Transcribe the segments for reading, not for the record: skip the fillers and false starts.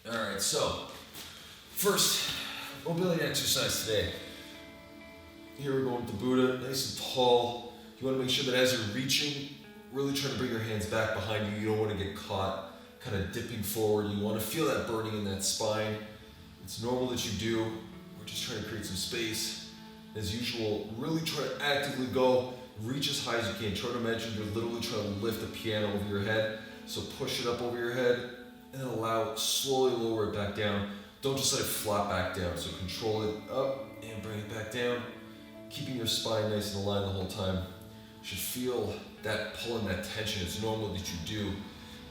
All right, so first mobility exercise today. Here we're going with the Buddha, nice and tall. You want to make sure that as you're reaching, really try to bring your hands back behind you. You don't want to get caught kind of dipping forward. You want to feel that burning in that spine. It's normal that you do. We're just trying to create some space. As usual, really try to actively go, reach as high as you can. Try to imagine you're literally trying to lift the piano over your head. So push it up over your head and then allow it, slowly lower it back down. Don't just let it flop back down. So control it up and bring it back down. Keeping your spine nice and aligned the whole time. You should feel that pull and that tension. It's normal that you do.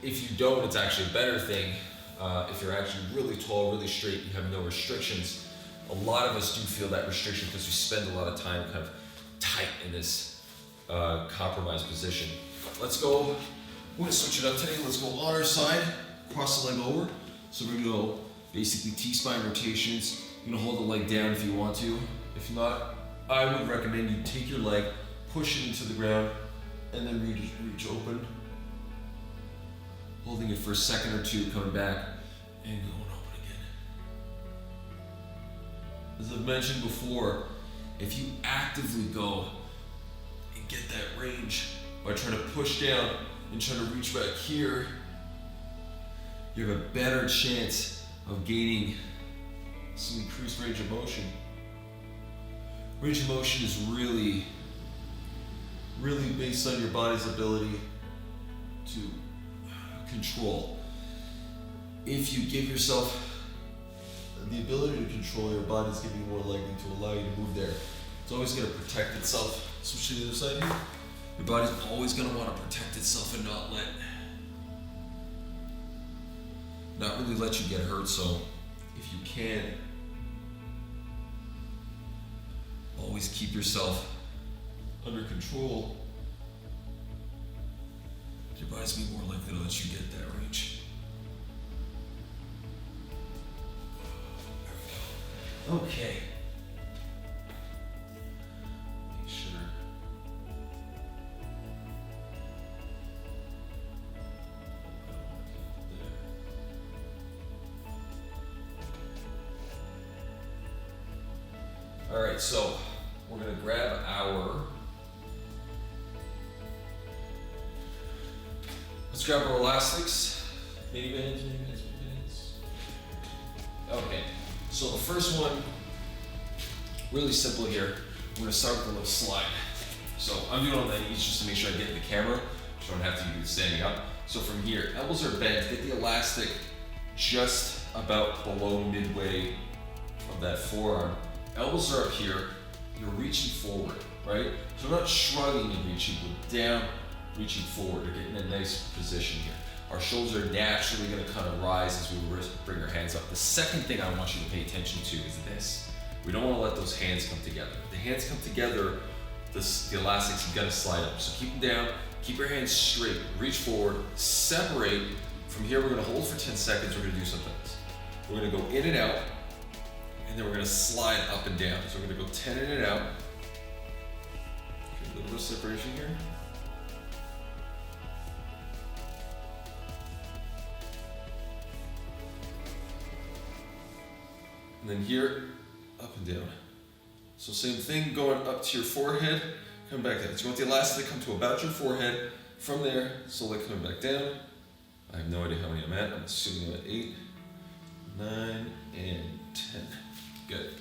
If you don't, it's actually a better thing. If you're actually really tall, really straight, you have no restrictions. A lot of us do feel that restriction because we spend a lot of time kind of tight in this compromised position. Let's go. We're gonna switch it up today. Let's go on our side, cross the leg over. So we're gonna go basically T-spine rotations. You're gonna hold the leg down if you want to. If not, I would recommend you take your leg, push it into the ground, and then reach open. Holding it for a second or two, coming back, and going open again. As I've mentioned before, if you actively go and get that range by trying to push down and trying to reach back here, you have a better chance of gaining some increased range of motion. Range of motion is really based on your body's ability to control. If you give yourself the ability to control, your body's giving you more likely to allow you to move there. It's always going to protect itself. Switch to the other side here. Your body's always going to want to protect itself and not really let you get hurt. So if you can, always keep yourself under control. Your body's going to be more likely to let you get that range. There we go. Okay. Make sure. All right, so we're going to grab our let's grab our elastics. Mini bands. Okay, so the first one, really simple here. We're gonna start with a little slide. So I'm doing it on my knees just to make sure I get in the camera, so I don't have to do standing up. So from here, elbows are bent, get the elastic just about below midway of that forearm. Elbows are up here, you're reaching forward, right? So we're not shrugging and reaching, we're down, reaching forward, or getting a nice position here. Our shoulders are naturally going to kind of rise as we bring our hands up. The second thing I want you to pay attention to is this. We don't want to let those hands come together. If the hands come together, the elastics are going to slide up. So keep them down, keep your hands straight, reach forward, separate. From here, we're going to hold for 10 seconds. We're going to do something else. We're going to go in and out, and then we're going to slide up and down. So we're going to go 10 in and out. Okay, a little bit of separation here. And then here, up and down. So same thing, going up to your forehead, come back down. So you want the elastic to come to about your forehead. From there, slowly coming back down. I have no idea how many I'm at. I'm assuming I'm at 8, 9, and 10. Good.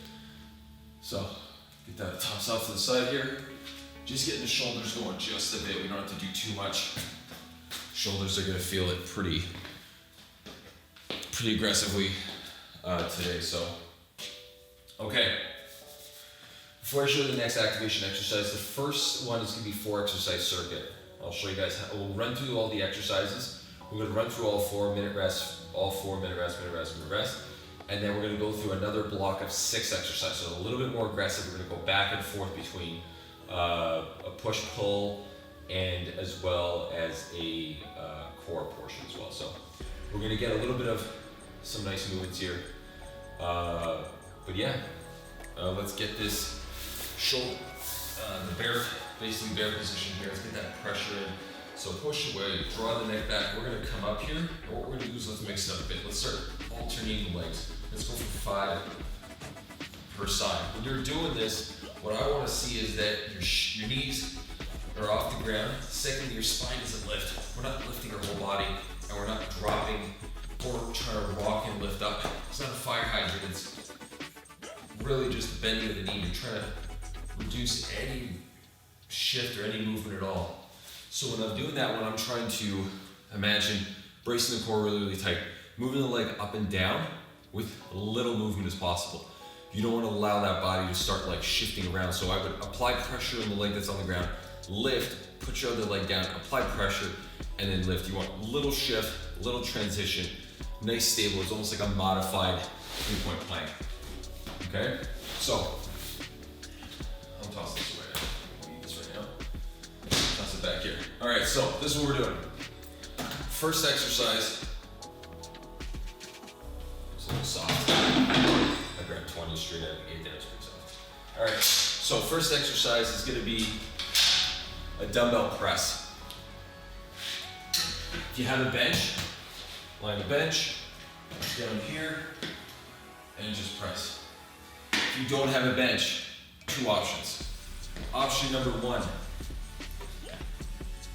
So, get that tops off to the side here. Just getting the shoulders going just a bit. We don't have to do too much. Shoulders are gonna feel it pretty aggressively today, so. Okay, before I show you the next activation exercise, the first one is going to be 4 exercise circuit. I'll show you guys how we'll run through all the exercises. We're going to run through all 4 minute rests, minute rest, and then we're going to go through another block of 6 exercises. So a little bit more aggressive. We're going to go back and forth between a push-pull and as well as a core portion as well. So we're going to get a little bit of some nice movements here. But yeah, let's get this shoulder, basically bear position here. Let's get that pressure in. So So push away, draw the neck back. We're gonna come up here, and what we're gonna do is let's mix it up a bit. Let's start alternating the legs. Let's go for 5 per side. When you're doing this, what I wanna see is that your knees are off the ground. Secondly, your spine doesn't lift. We're not lifting our whole body, and we're not dropping or trying to rock and lift up. It's not a fire hydrant, it's really just bending of the knee. You're trying to reduce any shift or any movement at all. So when I'm doing that, when I'm trying to imagine bracing the core really, really tight, moving the leg up and down with little movement as possible. You don't want to allow that body to start like shifting around. So I would apply pressure on the leg that's on the ground, lift, put your other leg down, apply pressure, and then lift. You want little shift, little transition, nice stable. It's almost like a modified 3-point plank. Okay? So, I'll toss this away. I'll eat this right now. Toss it back here. All right, so this is what we're doing. First exercise. It's a little soft. I grabbed 20 straight out, 8 down straight soft. All right, so first exercise is gonna be a dumbbell press. If you have a bench, line the bench, down here, and just press. If you don't have a bench, 2 options. Option number 1,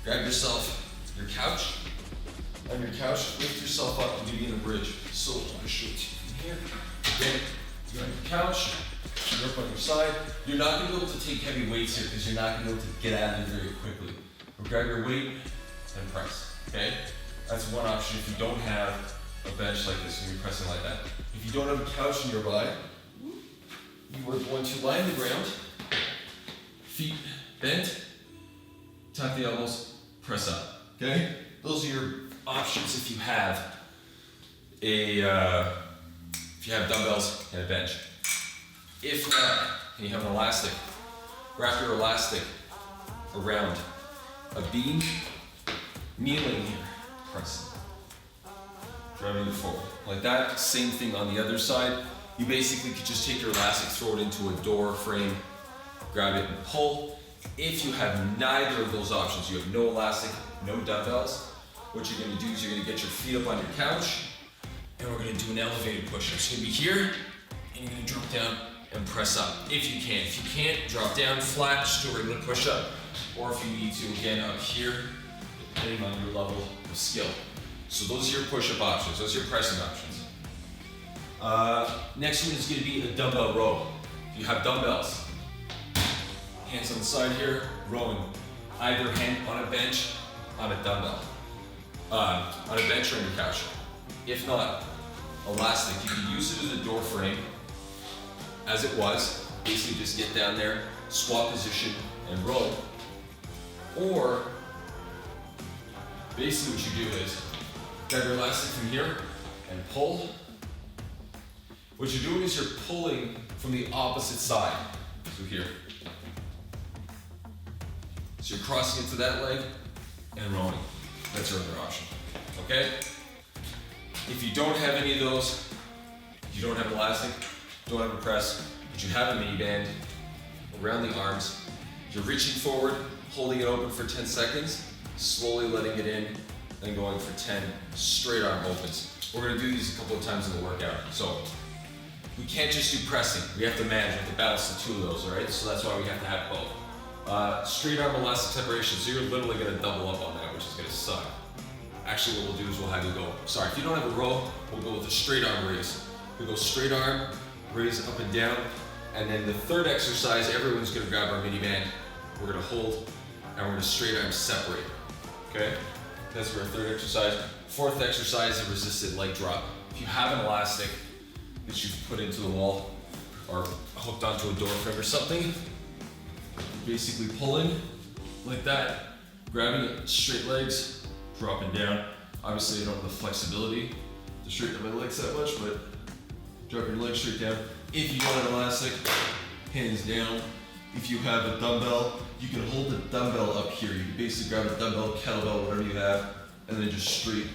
grab yourself your couch. On your couch, lift yourself up and do it in a bridge. So I'm gonna show it to you from here. Okay, you're on your couch, you're up on your side. You're not gonna be able to take heavy weights here because you're not gonna be able to get out of it very quickly. But grab your weight and press, okay? That's one option if you don't have a bench like this and you're pressing like that. If you don't have a couch nearby, you are going to lie on the ground, feet bent, tuck the elbows, press up, okay? Those are your options if you have dumbbells and a bench. If not, and you have an elastic, wrap your elastic around a beam, kneeling here, press, driving it forward. Like that, same thing on the other side. You basically could just take your elastic, throw it into a door frame, grab it and pull. If you have neither of those options, you have no elastic, no dumbbells, what you're gonna do is you're gonna get your feet up on your couch, and we're gonna do an elevated push-up. So you're gonna be here, and you're gonna drop down and press up, if you can. If you can't, drop down flat, just do a regular push-up. Or if you need to, again, up here, depending on your level of skill. So those are your push-up options, those are your pressing options. Next one is gonna be a dumbbell row. If you have dumbbells, hands on the side here, rowing. Either hand on a bench, on a dumbbell. On a bench or on your couch. If not, elastic, you can use it as a door frame, as it was. Basically just get down there, squat position, and row. Or, basically what you do is, grab your elastic from here, and pull. What you're doing is you're pulling from the opposite side. So here. So you're crossing into that leg, and rowing. That's your other option, okay? If you don't have any of those, you don't have elastic, don't have a press, but you have a mini band around the arms, you're reaching forward, holding it open for 10 seconds, slowly letting it in, then going for 10 straight arm opens. We're gonna do these a couple of times in the workout. So we can't just do pressing, we have to manage, we have to balance the 2 of those, all right? So that's why we have to have both. Straight arm elastic separation, so you're literally gonna double up on that, which is gonna suck. Actually, what we'll do is we'll have you go, sorry, if you don't have a row, we'll go with a straight arm raise. We go straight arm, raise up and down, and then the third exercise, everyone's gonna grab our mini band, we're gonna hold, and we're gonna straight arm separate, okay? That's for our third exercise. Fourth exercise, a resisted leg drop. If you have an elastic that you've put into the wall, or hooked onto a door frame or something, basically pulling like that, grabbing it, straight legs, dropping down. Obviously I don't have the flexibility to straighten up my legs that much, but drop your legs straight down. If you don't have elastic, hands down. If you have a dumbbell, you can hold the dumbbell up here. You can basically grab a dumbbell, kettlebell, whatever you have, and then just straight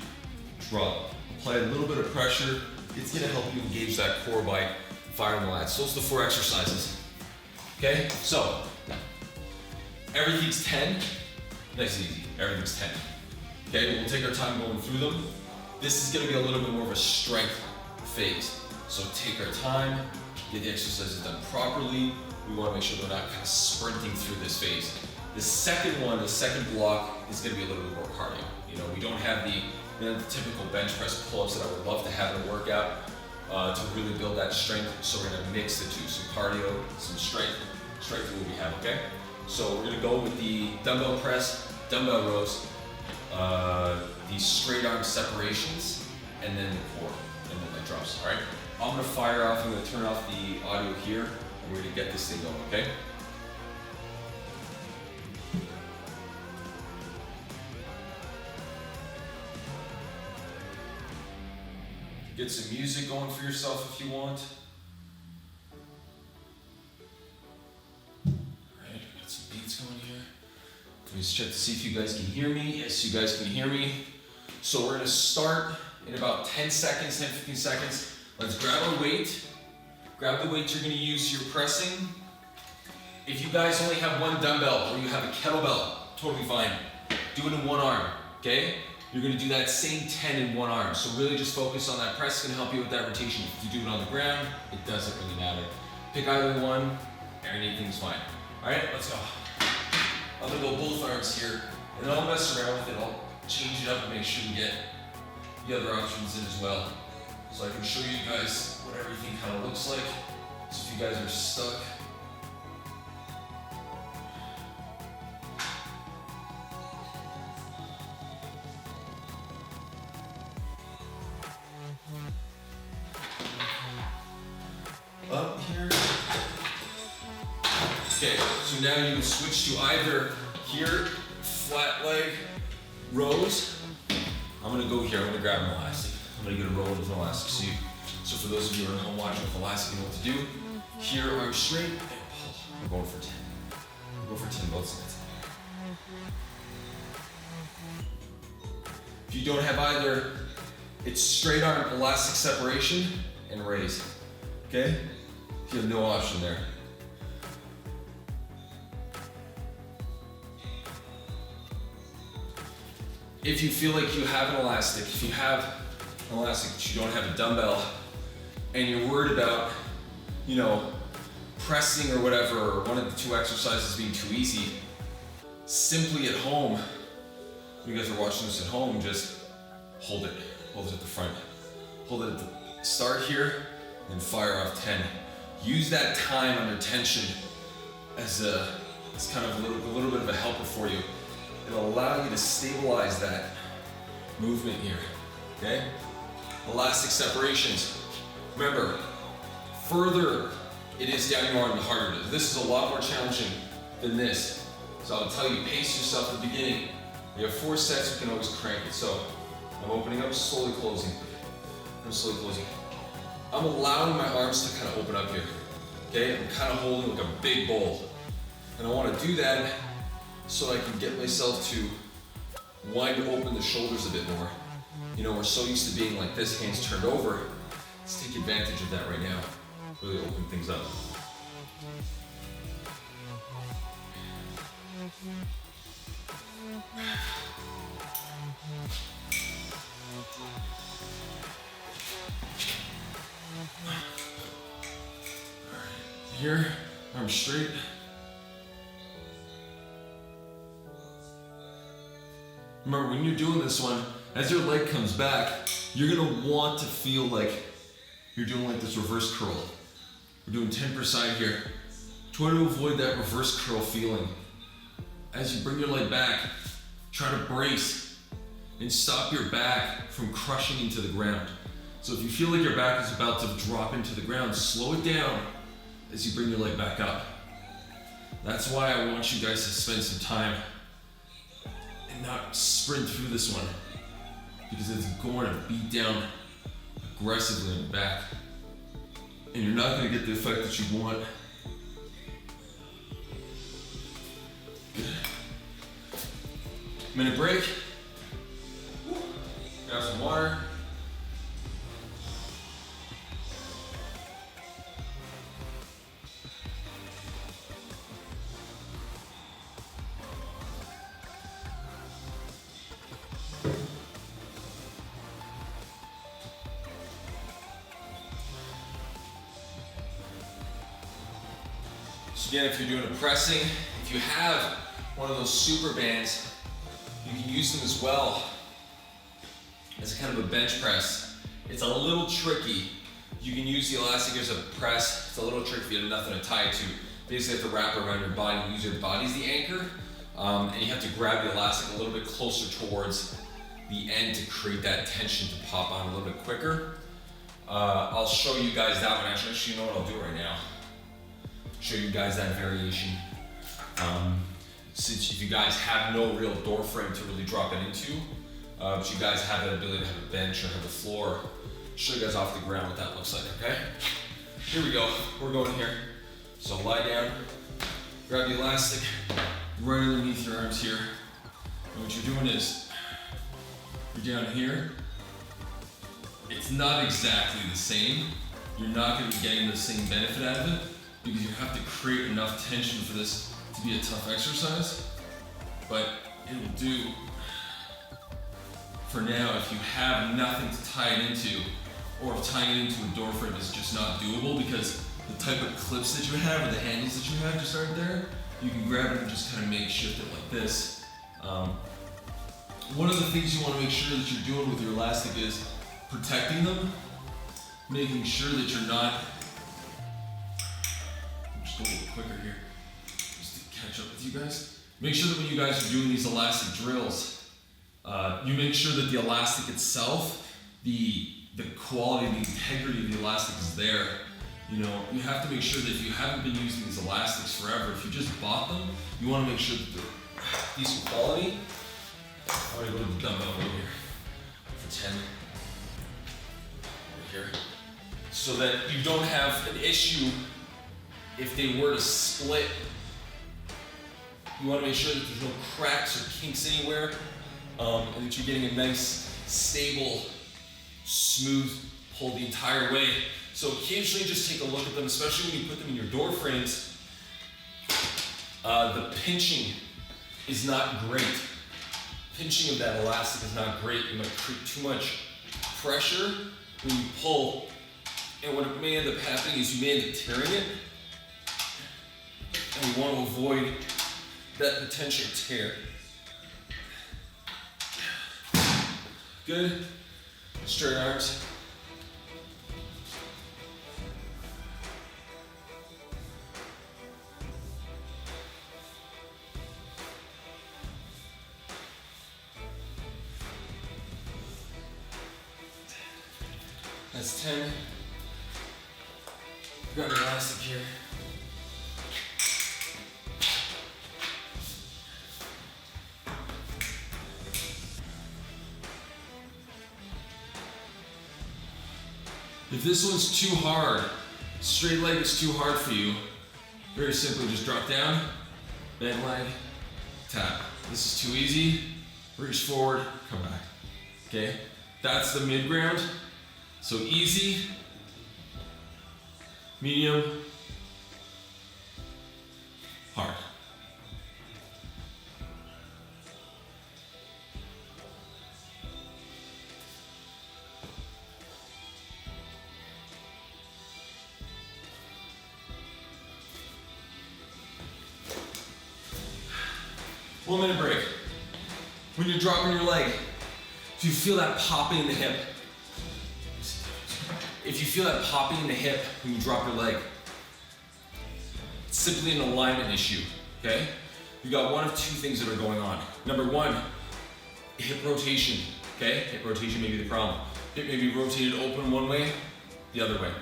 drop. Apply a little bit of pressure. It's gonna help you engage that core by firing the lats. So those are the 4 exercises. Okay, so everything's 10, nice and easy. everything's 10. Okay, we'll take our time going through them. This is gonna be a little bit more of a strength phase. So take our time, get the exercises done properly. We wanna make sure we're not kind of sprinting through this phase. The second one, the second block, is gonna be a little bit more cardio. You know, we don't have the typical bench press pull-ups that I would love to have in a workout to really build that strength. So we're gonna mix the two, some cardio, some strength. Strength is what we have, okay? So we're gonna go with the dumbbell press, dumbbell rows, the straight arm separations, and then the core, and then leg drops, all right? I'm gonna fire off, I'm gonna turn off the audio here, and we're gonna get this thing going, okay? Get some music going for yourself if you want. All right, we got some beats going here. Let me just check to see if you guys can hear me. Yes, you guys can hear me. So we're gonna start in about 10 seconds, 10, 15 seconds. Let's grab our weight. Grab the weight you're gonna use, you're pressing. If you guys only have one dumbbell or you have a kettlebell, totally fine. Do it in one arm, okay? You're gonna do that same 10 in one arm. So really just focus on that press. It's gonna help you with that rotation. If you do it on the ground, it doesn't really matter. Pick either one, anything's fine. All right, let's go. I'm gonna go both arms here, and I'll mess around with it. I'll change it up and make sure we get the other options in as well. So I can show you guys what everything kind of looks like. So if you guys are stuck, up here. Okay, so now you can switch to either here, flat leg rows. I'm gonna go here, I'm gonna grab an elastic. I'm gonna get a roll with an elastic. So for those of you who are at home watching with elastic, you know what to do. Here, arm straight, and pull. I'm going for 10. Go for 10 both sides. If you don't have either, it's straight arm elastic separation and raise. Okay? You have no option there. If you feel like you have an elastic, if you have an elastic but you don't have a dumbbell, and you're worried about, you know, pressing or whatever, or one of the two exercises being too easy, simply at home, you guys are watching this at home, just hold it at the front. Hold it at the start here, and fire off 10. Use that time under tension as kind of a little bit of a helper for you. It'll allow you to stabilize that movement here, okay? Elastic separations. Remember, further it is down your arm, the harder it is. This is a lot more challenging than this. So I'll tell you, pace yourself at the beginning. We have 4 sets, you can always crank it. So I'm opening up, slowly closing. I'm slowly closing. I'm allowing my arms to kind of open up here, okay? I'm kind of holding like a big bowl. And I want to do that so I can get myself to wind open the shoulders a bit more. You know, we're so used to being like this, hands turned over. Let's take advantage of that right now. Really open things up. Here, arms straight. Remember, when you're doing this one, as your leg comes back, you're gonna want to feel like you're doing like this reverse curl. We're doing 10 per side here. Try to avoid that reverse curl feeling. As you bring your leg back, try to brace and stop your back from crushing into the ground. So if you feel like your back is about to drop into the ground, slow it down as you bring your leg back up. That's why I want you guys to spend some time and not sprint through this one, because it's going to beat down aggressively in the back, and you're not going to get the effect that you want. Good. Minute break. Grab some water. So again, if you're doing a pressing, if you have one of those super bands, you can use them as well as a kind of a bench press. It's a little tricky. You can use the elastic as a press. It's a little tricky if you have nothing to tie it to. Basically, you have to wrap it around your body, use your body as the anchor, and you have to grab the elastic a little bit closer towards the end to create that tension to pop on a little bit quicker. I'll show you guys that one. Actually, you know what I'll do right now. Show you guys that variation. Since if you guys have no real door frame to really drop it into, but you guys have that ability to have a bench or have a floor, show you guys off the ground what that looks like, okay? Here we go, we're going here. So lie down, grab the elastic right underneath your arms here. And what you're doing is, you're down here. It's not exactly the same. You're not gonna be getting the same benefit out of it because you have to create enough tension for this to be a tough exercise. But it'll do for now if you have nothing to tie it into, or if tying it into a door frame is just not doable because the type of clips that you have or the handles that you have just aren't there, you can grab it and just kind of makeshift it like this. One of the things you want to make sure that you're doing with your elastic is protecting them, making sure that you're not, just go a little quicker here, just to catch up with you guys. Make sure that when you guys are doing these elastic drills, you make sure that the elastic itself, the quality, the integrity of the elastic is there. You know, you have to make sure that if you haven't been using these elastics forever, if you just bought them, you want to make sure that they're decent quality. I'm gonna go to the dumbbell over here for 10. Over here. So that you don't have an issue if they were to split. You want to make sure that there's no cracks or kinks anywhere, and that you're getting a nice, stable, smooth pull the entire way. So occasionally just take a look at them, especially when you put them in your door frames. The pinching is not great. Pinching of that elastic is not great. You might create too much pressure when you pull, and what may end up happening is you may end up tearing it, and we want to avoid that potential tear. Good. Straight arms. That's 10. Got an elastic here. If this one's too hard, straight leg is too hard for you, very simply just drop down, bend leg, tap. This is too easy, reach forward, come back. Okay? That's the mid ground. So easy, medium, hard. One minute break. When you're dropping your leg, if you feel that popping in the hip, when you drop your leg, it's simply an alignment issue, okay? You got one of two things that are going on. Number one, hip rotation, okay? Hip rotation may be the problem. Hip may be rotated open one way, the other way.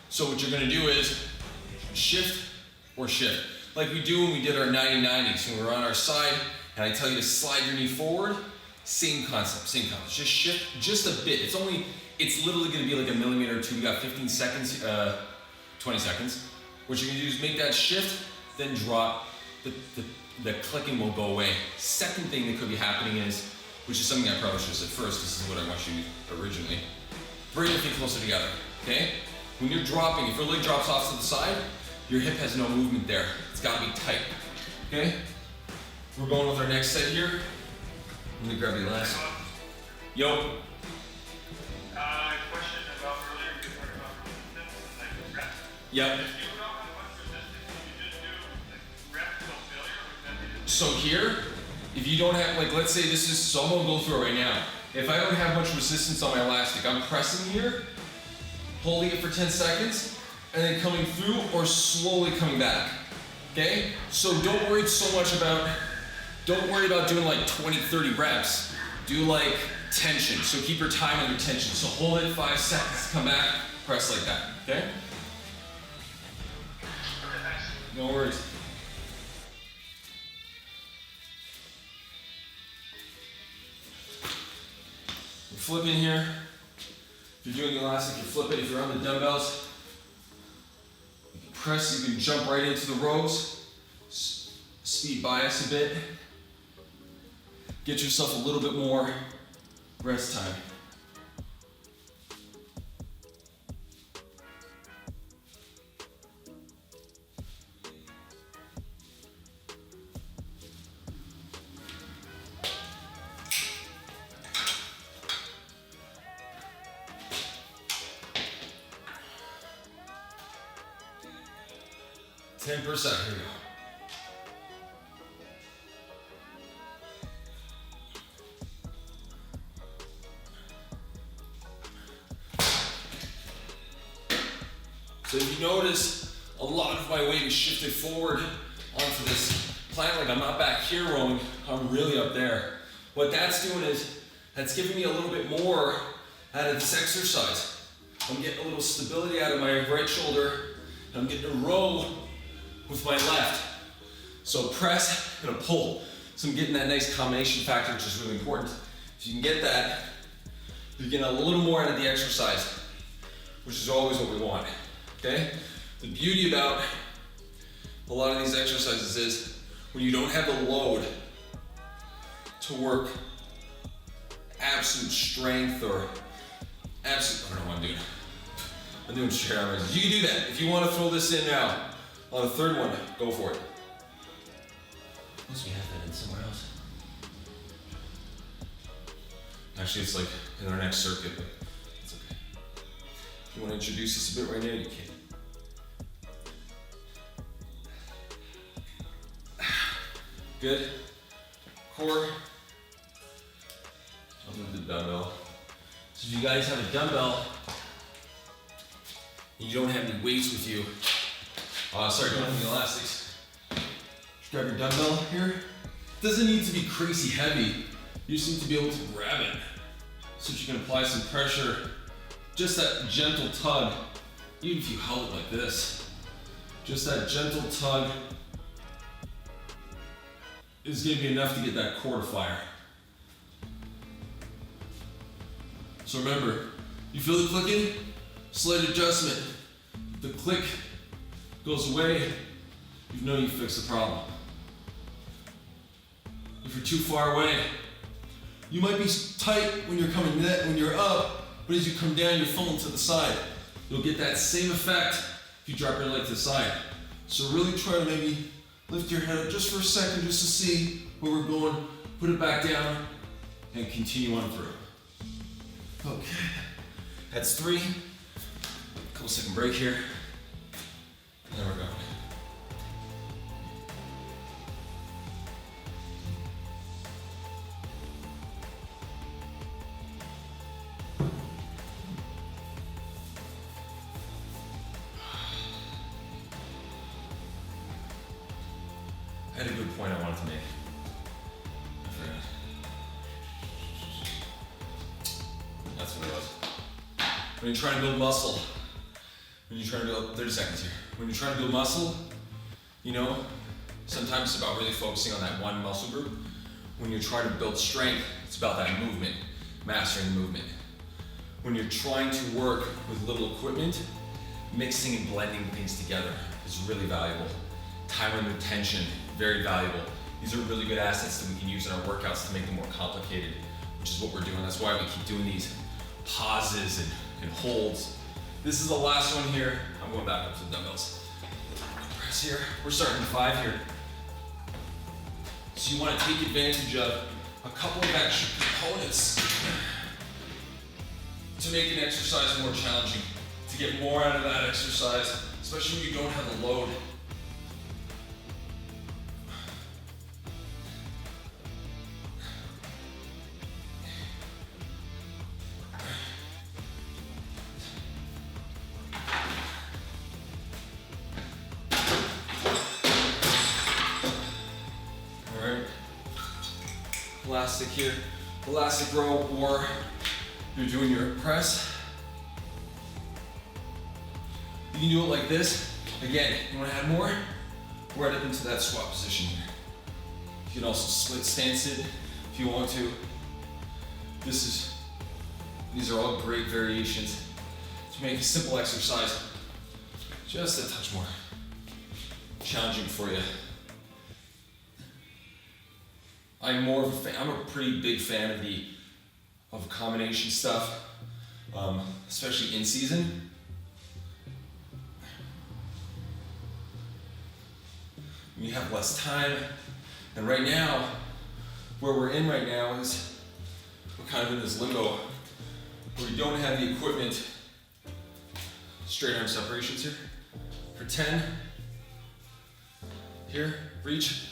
So what you're gonna do is shift or shift. Like we do when we did our 90-90s, when we're on our side, and I tell you to slide your knee forward, same concept. Just shift just a bit. It's literally gonna be like a millimeter or two. We got 15 seconds, 20 seconds. What you're gonna do is make that shift, then drop. The clicking will go away. Second thing that could be happening is, which is something I probably should have said first, this is what I want you to do originally. Bring your feet closer together, okay? When you're dropping, if your leg drops off to the side, your hip has no movement there. It's gotta be tight, okay? We're going with our next set here. Let me grab the elastic. Yo. Question about earlier, you talked about resistance and like reps. Yep. If you don't have much resistance, you just So here, if you don't have, like let's say this is, so I'm gonna go through it right now. If I don't have much resistance on my elastic, I'm pressing here, holding it for 10 seconds, and then coming through or slowly coming back, okay? So don't worry about doing like 20, 30 reps. Do like tension, so keep your time under tension. So hold it 5 seconds, come back, press like that, okay? No worries. We're flipping here. If you're doing the elastic, you flip it. If you're on the dumbbells, you can press, you can jump right into the rows. Speed bias a bit. Get yourself a little bit more rest time. Here we go. So if you notice, a lot of my weight is shifted forward onto this plank. Like I'm not back here rowing, I'm really up there. What that's doing is, that's giving me a little bit more out of this exercise. I'm getting a little stability out of my right shoulder, and I'm getting to row with my left. So press and a pull. So I'm getting that nice combination factor, which is really important. If you can get that, you're getting a little more out of the exercise, which is always what we want, okay? The beauty about a lot of these exercises is when you don't have the load to work absolute strength or absolute, I don't know what I'm doing. I'm doing straight arm raises. You can do that. If you want to throw this in now, on the third one, go for it. Unless we have that in somewhere else. Actually, it's like in our next circuit, but it's okay. If you want to introduce this a bit right now, you can. Good. Core. I'll move the dumbbell. So if you guys have a dumbbell, and you don't have any weights with you, sorry, don't have any elastics. Just grab your dumbbell here. It doesn't need to be crazy heavy. You just need to be able to grab it so that you can apply some pressure. Just that gentle tug, even if you held it like this. Just that gentle tug is gonna be enough to get that core to fire. So remember, you feel the clicking? Slight adjustment. If the click goes away, you know you fixed the problem. If you're too far away, you might be tight when you're coming when you're up, but as you come down, you're falling to the side. You'll get that same effect if you drop your leg to the side. So really try to maybe lift your head up just for a second, just to see where we're going. Put it back down and continue on through. Okay, that's 3. Couple second break here. There we go. I had a good point I wanted to make. I forgot. That's what it was. When you're trying to build muscle, when you're trying to build, 30 seconds here. When you're trying to build muscle, you know, sometimes it's about really focusing on that one muscle group. When you're trying to build strength, it's about that movement, mastering the movement. When you're trying to work with little equipment, mixing and blending things together is really valuable. Time under tension, very valuable. These are really good assets that we can use in our workouts to make them more complicated, which is what we're doing. That's why we keep doing these pauses and holds. This is the last one here. I'm going back up to the dumbbells. Press here. We're starting 5 here. So you want to take advantage of a couple of extra components to make an exercise more challenging, to get more out of that exercise, especially when you don't have the load. elastic here, elastic row, or you're doing your press. You can do it like this. Again, you wanna add more? Right up into that squat position here. You can also split stance it if you want to. These are all great variations to make a simple exercise just a touch more challenging for you. I'm a pretty big fan of combination stuff, especially in season. You have less time, and right now, where we're in right now is we're kind of in this limbo where we don't have the equipment. Straight arm separations here for 10. Here, reach.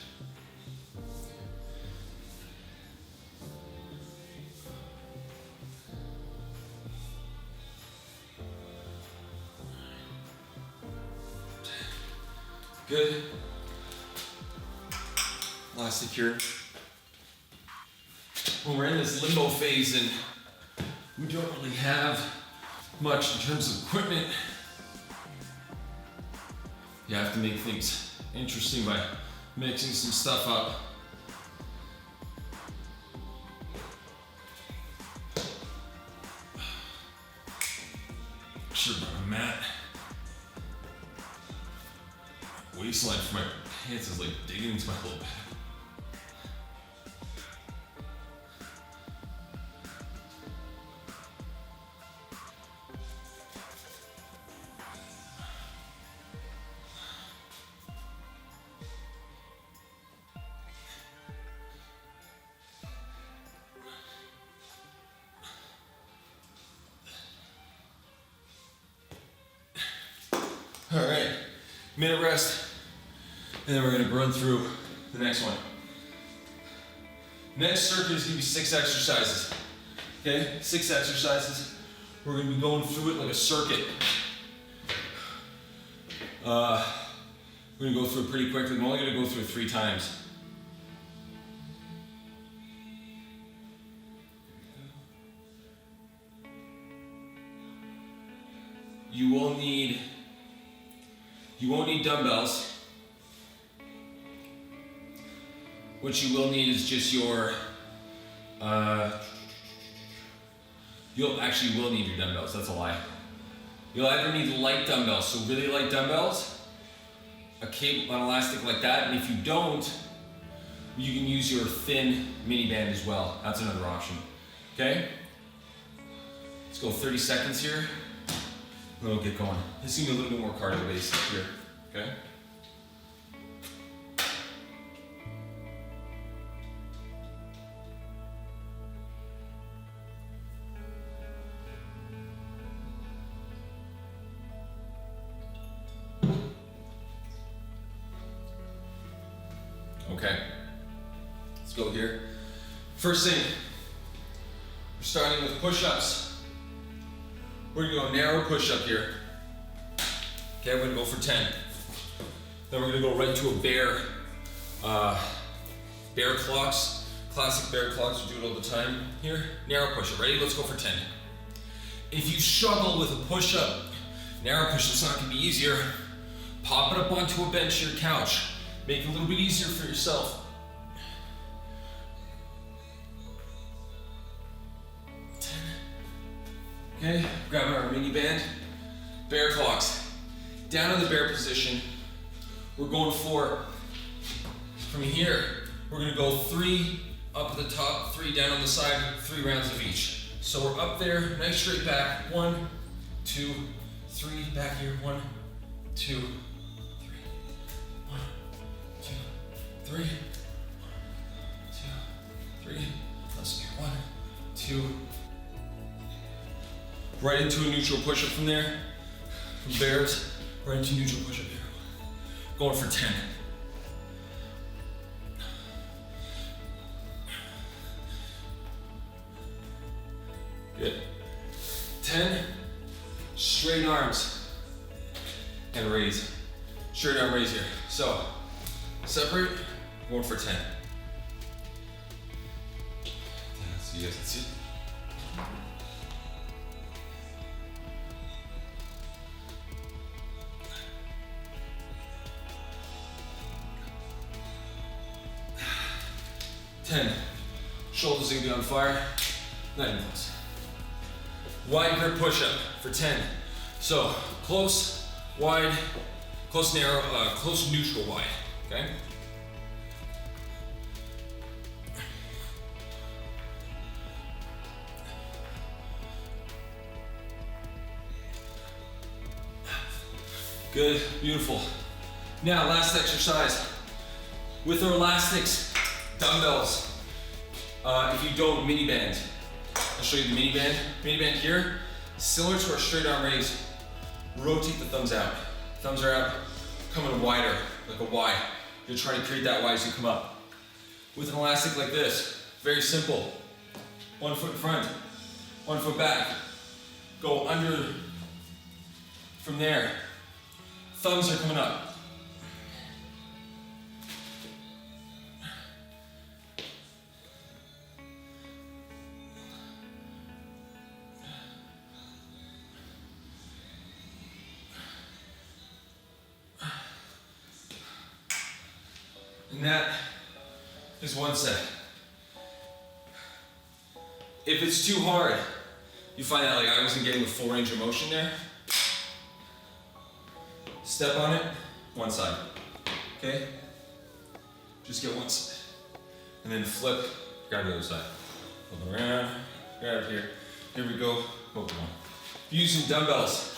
Good. Elastic here. When we're in this limbo phase and we don't really have much in terms of equipment, you have to make things interesting by mixing some stuff up. Should have brought a mat. Waistline for my pants is like digging into my little bit. All right, minute rest, and then we're gonna run through the next one. Next circuit is gonna be 6 exercises, okay? 6 exercises. We're gonna be going through it like a circuit. We're gonna go through it pretty quickly. I'm only gonna go through it 3 times. You won't need dumbbells. What you will need is just your, you'll actually will need your dumbbells, that's a lie. You'll either need light dumbbells, so really light dumbbells, a cable, an elastic like that, and if you don't, you can use your thin mini band as well. That's another option, okay? Let's go 30 seconds here, and we'll get going. This is gonna be a little bit more cardio based here, okay? Okay, let's go here. First thing, we're starting with push-ups. We're gonna go narrow push-up here. Okay, we're gonna go for 10. Then we're gonna go right to a bear clocks. Classic bear clocks, we do it all the time. Here, narrow push-up, ready? Let's go for 10. If you struggle with a push-up, narrow push-up's not gonna be easier. Pop it up onto a bench or your couch. Make it a little bit easier for yourself. 10. Okay, grab our mini band. Bear clocks. Down in the bear position. We're going for, from here, we're gonna go 3 up at the top, 3 down on the side, 3 rounds of each. So we're up there, nice straight back. 1, 2, 3, back here. 1, 2, 3, 1, 2, 3, let's do 1, 2. Right into a neutral push-up from there. From bears, right into neutral push-up here. Going for 10. Good. 10, straight arms, and raise. Straight arm raise here. So, separate. Going for 10. so you guys can see. 10. Shoulders are gonna be on fire. Not even close. Wide grip push-up for 10. So close, wide, close, narrow, close, neutral, wide. Okay. Good, beautiful. Now, last exercise. With our elastics, dumbbells. If you don't, mini band. I'll show you the mini band. Mini band here, similar to our straight arm raise. Rotate the thumbs out. Thumbs are out, coming wider, like a Y. You're trying to create that Y as you come up. With an elastic like this, very simple. 1 foot in front, 1 foot back. Go under from there. Thumbs are coming up. And that is one set. If it's too hard, you find out like I wasn't getting the full range of motion there. Step on it, one side, okay? Just get one side. And then flip, grab the other side. Flip around, grab it here. Here we go, both one. Using dumbbells.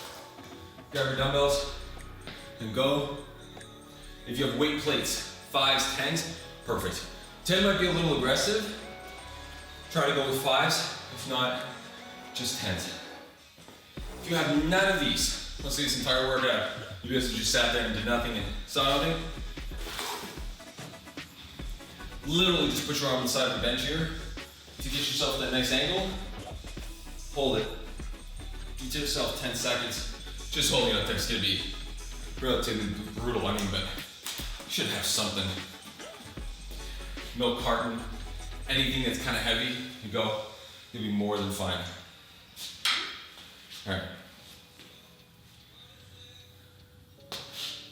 Grab your dumbbells and go. If you have weight plates, 5s, 10s, perfect. 10 might be a little aggressive. Try to go with 5s, if not, just 10s. If you have none of these, let's say this entire workout, you guys just sat there and did nothing and saw nothing. Literally just put your arm inside the bench here to get yourself that nice angle. Hold it. Give yourself 10 seconds. Just holding it up there is gonna be relatively brutal, but you should have something. Milk carton, anything that's kind of heavy, you'll be more than fine. All right.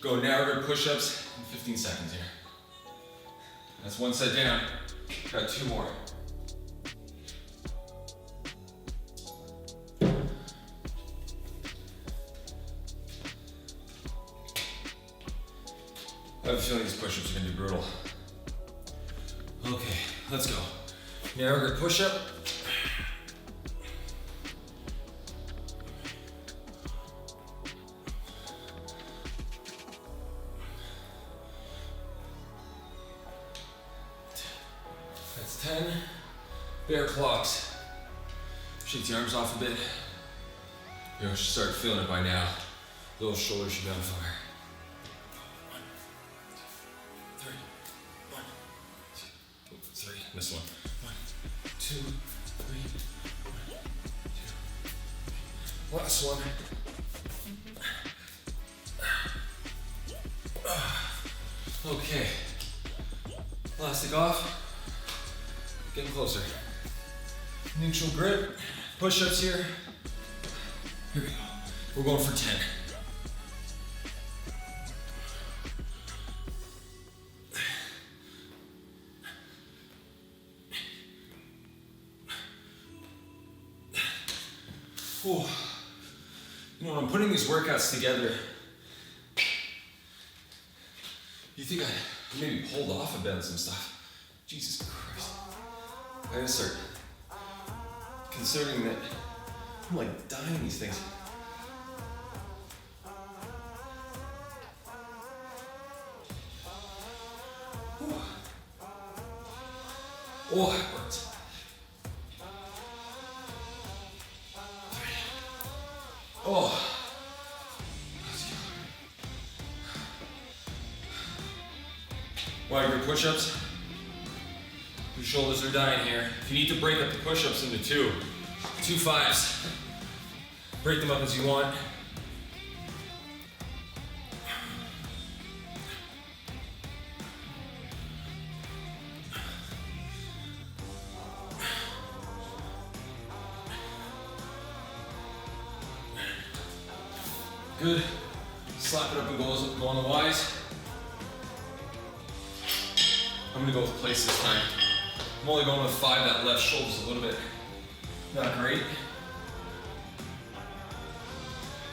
Go narrow grip push-ups in 15 seconds here. That's one set down. Got 2 more. I have a feeling these push-ups are gonna be brutal. Okay, let's go. Narrow grip push-up. That's 10. Bear clocks. Shake the arms off a bit. You should start feeling it by now. Little shoulders should be on fire. 3. This one. 1, 2, 3. 1, 2. Last one. Okay. Elastic off. Getting closer. Neutral grip. Push-ups here. Here we go. We're going for 10. Ooh. You know, when I'm putting these workouts together, you think I maybe pulled off a bit on some stuff. Jesus Christ. I gotta start considering that I'm like dying these things. Ooh. Oh, that burns. Oh. Wide grip push-ups. Your shoulders are dying here. If you need to break up the push-ups into 2 5s, break them up as you want. Good. Slap it up and go on the Y's. I'm gonna go with place this time. I'm only going with 5. That left shoulder's a little bit not great.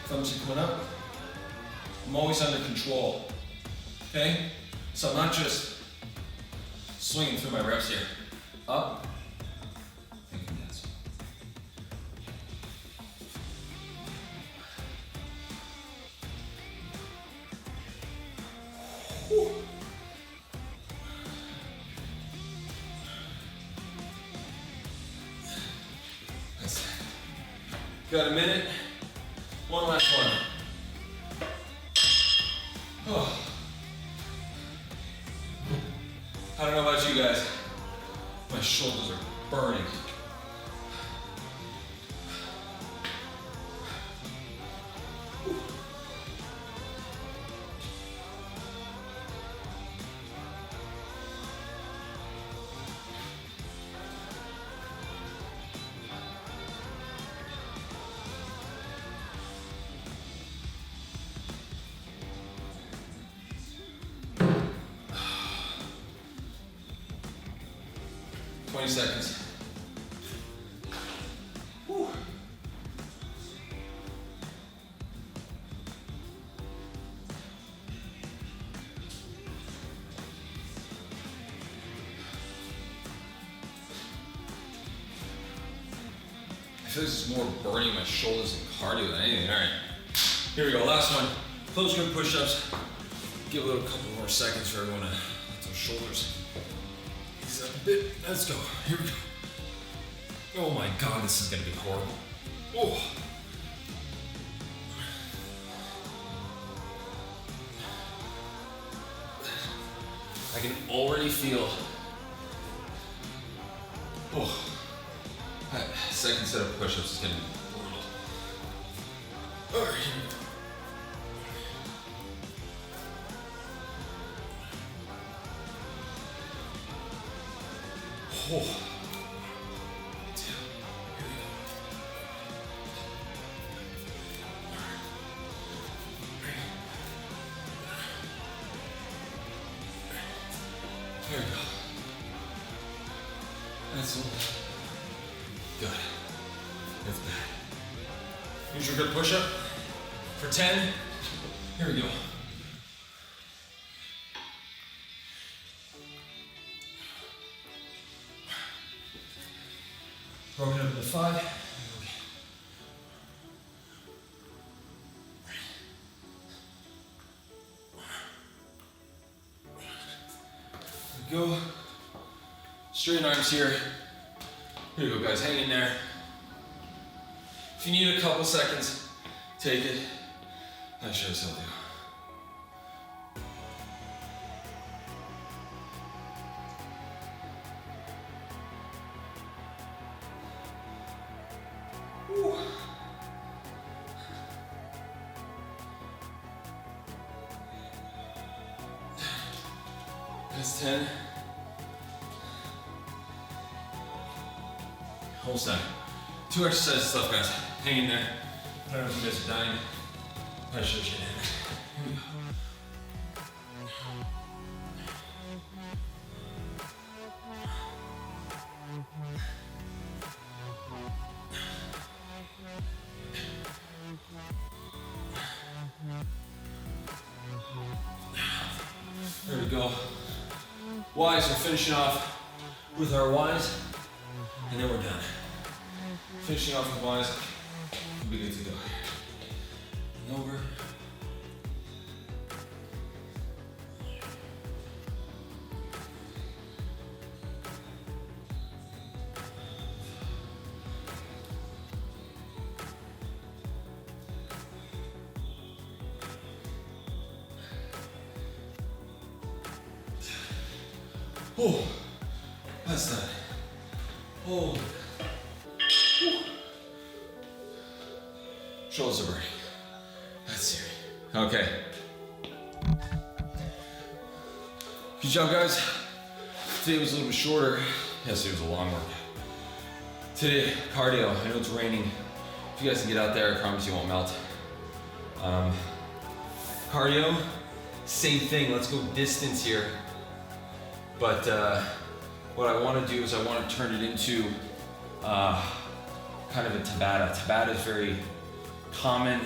Thumbs are coming up. I'm always under control. Okay? So I'm not just swinging through my reps here. Up. Thinking yes. Whew. Got a minute. One last one. Oh. I don't know about you guys. My shoulders are burning. Seconds. Whew. I feel this is more burning my shoulders and cardio than anything. All right, here we go. Last one. Close grip push-ups. Give a little couple more seconds for everyone to let those shoulders ease up a bit. Let's go. Here we go. Oh my God, this is gonna be horrible. Oh. I can already feel. Oh. That second set of push-ups is gonna be brutal. All right, here we go. Oh. There we go. That's all. Good. That's bad. Use your good push-up for 10. Here we go. Broken up into 5. Go. Straighten arms here. Here you go, guys. Hang in there. If you need a couple seconds, take it. I sure as hell do. That's 10. Almost done. 2 exercises left, guys. Hang in there. I don't know if you guys are dying. I should get in. Here we go. There we go. Y's, we're finishing off with our Y's, and then we're done. Finishing off with Y's, we'll be good to go. And over. Oh, that's done. Oh. Shoulders are burning. That's serious. Okay. Good job, guys. Today was a little bit shorter. Yesterday was a long workout. Today, cardio. I know it's raining. If you guys can get out there, I promise you won't melt. Cardio, same thing. Let's go distance here. But what I want to do is I want to turn it into kind of a Tabata. Tabata is very common.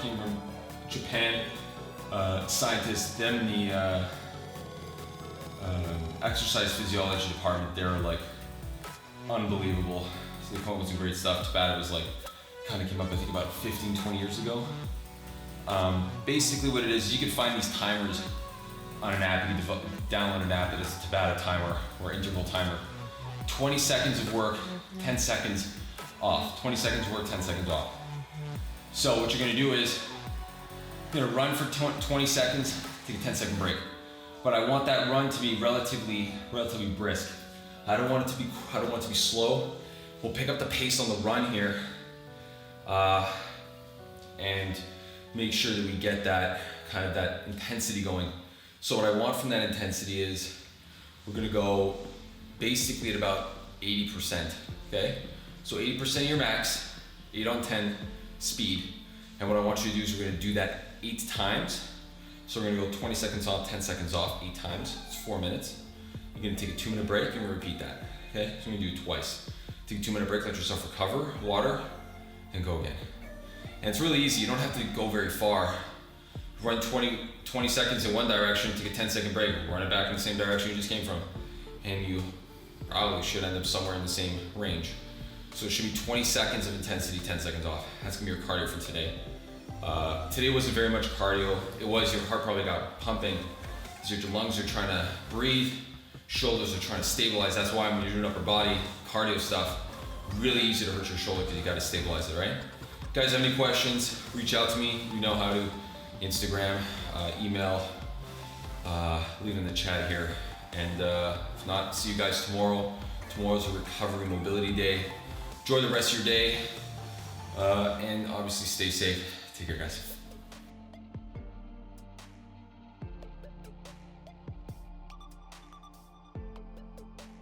Came from Japan. Scientists, them the exercise physiology department, they're like unbelievable. So they come up with some great stuff. Tabata was like, kind of came up I think about 15, 20 years ago. Basically what it is, you can find these timers on an app. You can download an app that is a Tabata timer or interval timer. 20 seconds of work, 10 seconds off. 20 seconds of work, 10 seconds off. So what you're gonna do is, you're gonna run for 20 seconds, take a 10-second break. But I want that run to be relatively brisk. I don't want it to be slow. We'll pick up the pace on the run here, and make sure that we get that kind of that intensity going. So what I want from that intensity is, we're gonna go basically at about 80%, okay? So 80% of your max, 8 on 10 speed. And what I want you to do is we're gonna do that 8 times. So we're gonna go 20 seconds off, 10 seconds off, 8 times. It's 4 minutes. You're gonna take a 2-minute break and repeat that, okay? So we're gonna do it twice. Take a 2-minute break, let yourself recover, water, and go again. And it's really easy, you don't have to go very far. Run 20 seconds in one direction, take a 10-second break, run it back in the same direction you just came from. And you probably should end up somewhere in the same range. So it should be 20 seconds of intensity, 10 seconds off. That's gonna be your cardio for today. Today wasn't very much cardio. It was, your heart probably got pumping, because your lungs are trying to breathe, shoulders are trying to stabilize. That's why when you're doing upper body cardio stuff, really easy to hurt your shoulder because you gotta stabilize it, right? Guys, have any questions, reach out to me. You know how to. Instagram, email, leave in the chat here. And if not, see you guys tomorrow. Tomorrow's a recovery mobility day. Enjoy the rest of your day, and obviously stay safe. Take care, guys.